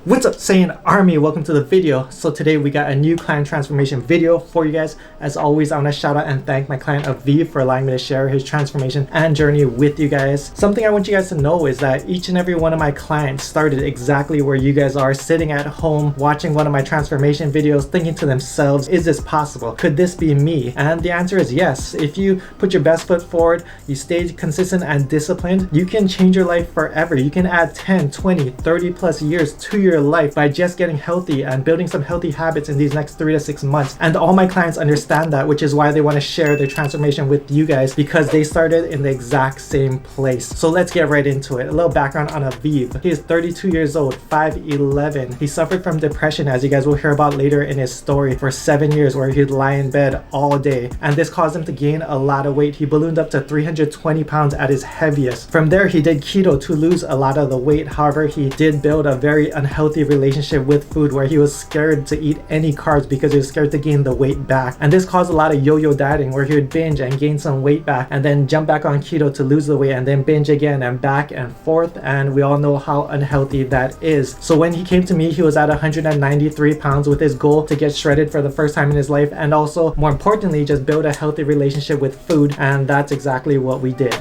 What's up, Saiyan Army? Welcome to the video. So today we got a new client transformation video for you guys. As always, I want to shout out and thank my client Aviv for allowing me to share his transformation and journey with you guys. Something I want you guys to know is that each and every one of my clients started exactly where you guys are, sitting at home watching one of my transformation videos, thinking to themselves, is this possible? Could this be me? And the answer is yes. If you put your best foot forward, you stay consistent and disciplined, you can change your life forever. You can add 10, 20, 30 plus years to your life by just getting healthy and building some healthy habits in these next 3 to 6 months. And all my clients understand that, which is why they want to share their transformation with you guys, because they started in the exact same place. So let's get right into it. A little background on Aviv. He is 32 years old, 5'11". He suffered from depression, as you guys will hear about later in his story, for 7 years, where he'd lie in bed all day. And this caused him to gain a lot of weight. He ballooned up to 320 pounds at his heaviest. From there, he did keto to lose a lot of the weight. However, he did build a very unhealthy relationship with food, where he was scared to eat any carbs because he was scared to gain the weight back. And this caused a lot of yo-yo dieting, where he would binge and gain some weight back and then jump back on keto to lose the weight and then binge again and back and forth. And we all know how unhealthy that is. So when he came to me, he was at 193 pounds with his goal to get shredded for the first time in his life, and also more importantly, just build a healthy relationship with food. And that's exactly what we did.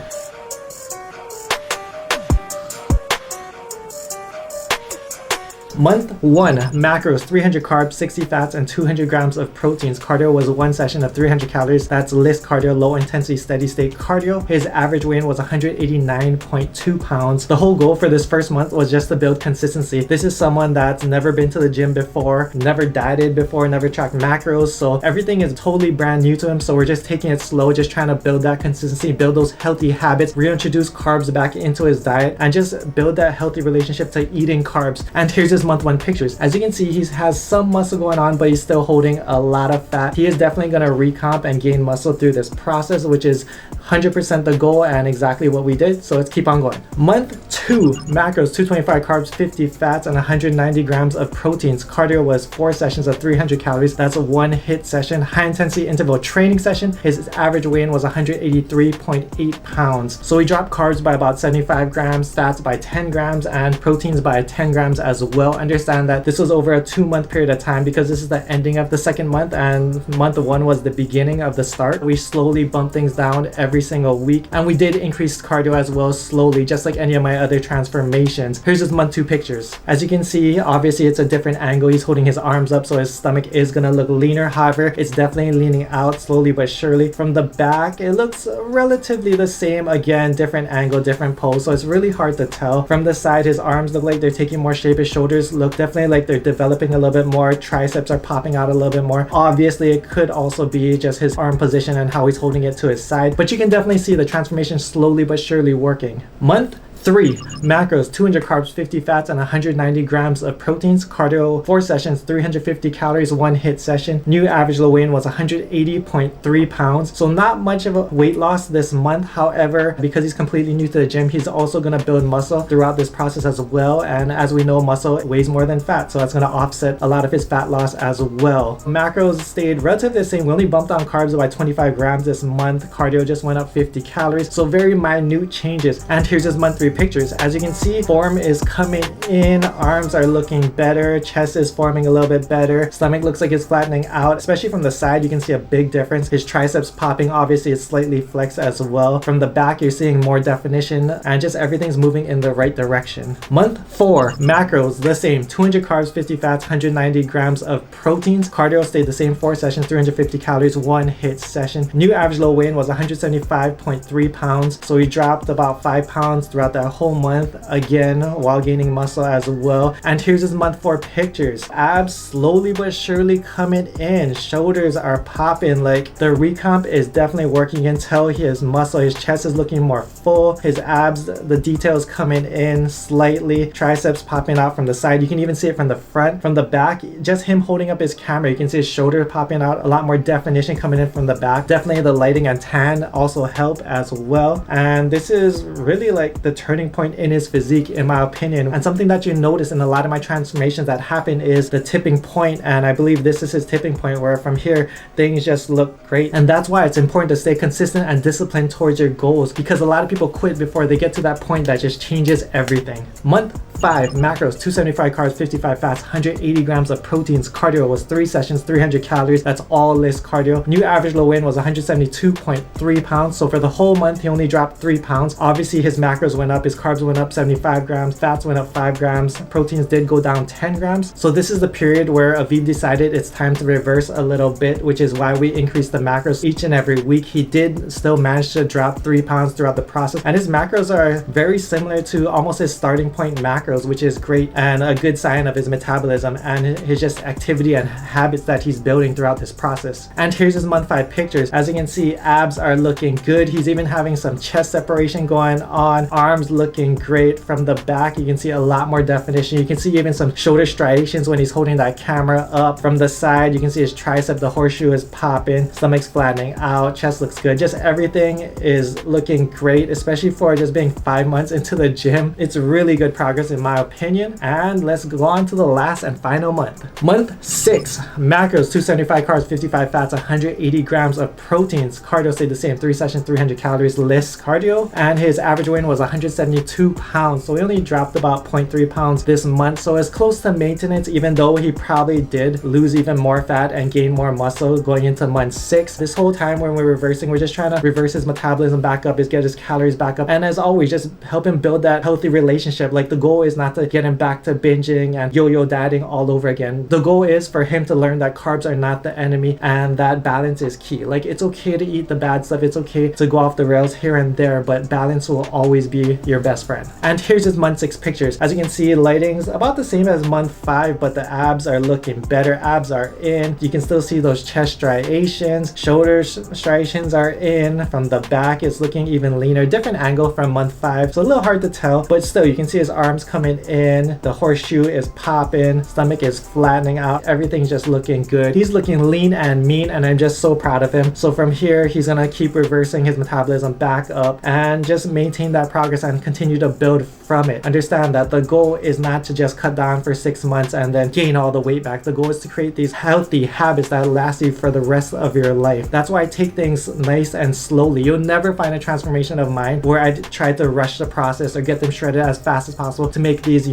Month 1, macros: 300 carbs, 60 fats, and 200 grams of proteins. Cardio was one session of 300 calories. That's list cardio, low intensity, steady state cardio. His average weight was 189.2 pounds. The whole goal for this first month was just to build consistency. This is someone that's never been to the gym before, never dieted before, never tracked macros. So everything is totally brand new to him. So we're just taking it slow, just trying to build that consistency, build those healthy habits, reintroduce carbs back into his diet, and just build that healthy relationship to eating carbs. And here's his month 1 pictures. As you can see, he has some muscle going on, but he's still holding a lot of fat. He is definitely going to recomp and gain muscle through this process, which is 100% the goal and exactly what we did. So let's keep on going. Month 2, macros: 225 carbs, 50 fats, and 190 grams of proteins. Cardio was 4 sessions of 300 calories. That's a one hit session, high intensity interval training session. His average weigh-in was 183.8 pounds. So he dropped carbs by about 75 grams, fats by 10 grams, and proteins by 10 grams as well. Understand that this was over a 2-month period of time, because this is the ending of the second month and month 1 was the beginning of the start. We slowly bumped things down every single week, and we did increase cardio as well, slowly, just like any of my other transformations. Here's his month 2 pictures. As you can see, obviously it's a different angle. He's holding his arms up, so his stomach is gonna look leaner. However, it's definitely leaning out slowly but surely. From the back, it looks relatively the same. Again, different angle, different pose, so it's really hard to tell. From the side, his arms look like they're taking more shape. His shoulders look definitely like they're developing a little bit more. Triceps are popping out a little bit more. Obviously, it could also be just his arm position and how he's holding it to his side, but you can definitely see the transformation slowly but surely working. Month 3, macros: 200 carbs, 50 fats, and 190 grams of proteins. Cardio 4 sessions, 350 calories, one hit session. New average low weigh-in was 180.3 pounds. So not much of a weight loss this month. However, because he's completely new to the gym, he's also going to build muscle throughout this process as well. And as we know, muscle weighs more than fat, so that's going to offset a lot of his fat loss as well. Macros stayed relatively the same. We only bumped down carbs by 25 grams this month. Cardio just went up 50 calories. So very minute changes. And here's his month 3 pictures. As you can see, form is coming in, arms are looking better, chest is forming a little bit better, stomach looks like it's flattening out. Especially from the side, you can see a big difference. His triceps popping, obviously it's slightly flexed as well. From the back, you're seeing more definition, and just everything's moving in the right direction. Month 4, macros the same: 200 carbs, 50 fats, 190 grams of proteins. Cardio stayed the same, 4 sessions, 350 calories, one hit session. New average low weigh-in was 175.3 pounds. So he dropped about 5 pounds throughout that whole month, again while gaining muscle as well. And here's his month 4 pictures. Abs slowly but surely coming in, shoulders are popping, like the recomp is definitely working. You can tell his muscle, his chest is looking more full, his abs, the details coming in slightly, triceps popping out from the side. You can even see it from the front. From the back, just him holding up his camera, you can see his shoulder popping out, a lot more definition coming in from the back. Definitely the lighting and tan also help as well. And this is really like the turn turning point in his physique, in my opinion. And something that you notice in a lot of my transformations that happen is the tipping point, and I believe this is his tipping point, where from here things just look great. And that's why it's important to stay consistent and disciplined towards your goals, because a lot of people quit before they get to that point that just changes everything. Month 5, macros: 275 carbs, 55 fats, 180 grams of proteins. Cardio was 3 sessions, 300 calories. That's all list cardio. New average low in was 172.3 pounds. So for the whole month, he only dropped 3 pounds. Obviously, his macros went up, his carbs went up 75 grams, fats went up 5 grams, proteins did go down 10 grams. So this is the period where Aviv decided it's time to reverse a little bit, which is why we increased the macros each and every week. He did still manage to drop 3 pounds throughout the process, and his macros are very similar to almost his starting point macros, which is great and a good sign of his metabolism and his just activity and habits that he's building throughout this process. And here's his month 5 pictures. As you can see, abs are looking good. He's even having some chest separation going on, arms looking great. From the back, you can see a lot more definition. You can see even some shoulder striations when he's holding that camera up. From the side, you can see his tricep, the horseshoe is popping, stomach's flattening out, chest looks good. Just everything is looking great, especially for just being 5 months into the gym. It's really good progress in my opinion. And let's go on to the last and final month. Month 6, macros: 275 carbs, 55 fats, 180 grams of proteins. Cardio stayed the same, 3 sessions, 300 calories list cardio, and his average weight was 172 pounds. So he only dropped about 0.3 pounds this month, so it's close to maintenance, even though he probably did lose even more fat and gain more muscle going into month 6. This whole time when we're reversing, we're just trying to reverse his metabolism back up, get his calories back up, and as always, just help him build that healthy relationship. Like, the goal is not to get him back to binging and yo-yo dieting all over again. The goal is for him to learn that carbs are not the enemy and that balance is key. Like, it's okay to eat the bad stuff, it's okay to go off the rails here and there, but balance will always be your best friend. And here's his month 6 pictures. As you can see, lighting's about the same as month 5, but the abs are looking better. Abs are in. You can still see those chest striations, shoulder striations are in. From the back, it's looking even leaner. Different angle from month 5, so a little hard to tell, but still you can see his arms coming in, the horseshoe is popping, stomach is flattening out, everything's just looking good. He's looking lean and mean, and I'm just so proud of him. So from here, he's gonna keep reversing his metabolism back up and just maintain that progress and continue to build from it. Understand that the goal is not to just cut down for 6 months and then gain all the weight back. The goal is to create these healthy habits that last you for the rest of your life. That's why I take things nice and slowly. You'll never find a transformation of mine where I try to rush the process or get them shredded as fast as possible to make these,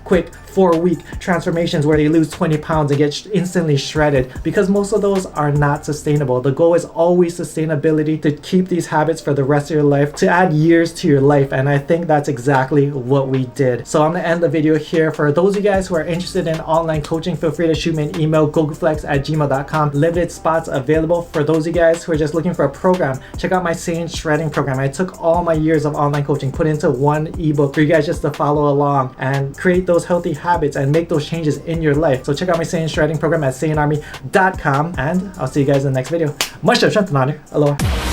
quick 4-week transformations where they lose 20 pounds and get instantly shredded, because most of those are not sustainable. The goal is always sustainability, to keep these habits for the rest of your life, to add years to your life, and I think that's exactly what we did. So I'm gonna end the video here. For those of you guys who are interested in online coaching, feel free to shoot me an email, goguflex@gmail.com. Limited spots available. For those of you guys who are just looking for a program, check out my Sane Shredding program. I took all my years of online coaching, put into one ebook for you guys just to follow along and create those healthy habits and make those changes in your life. So check out my Sane Shredding program at sanearmy.com, and I'll see you guys in the next video. Much love, aloha.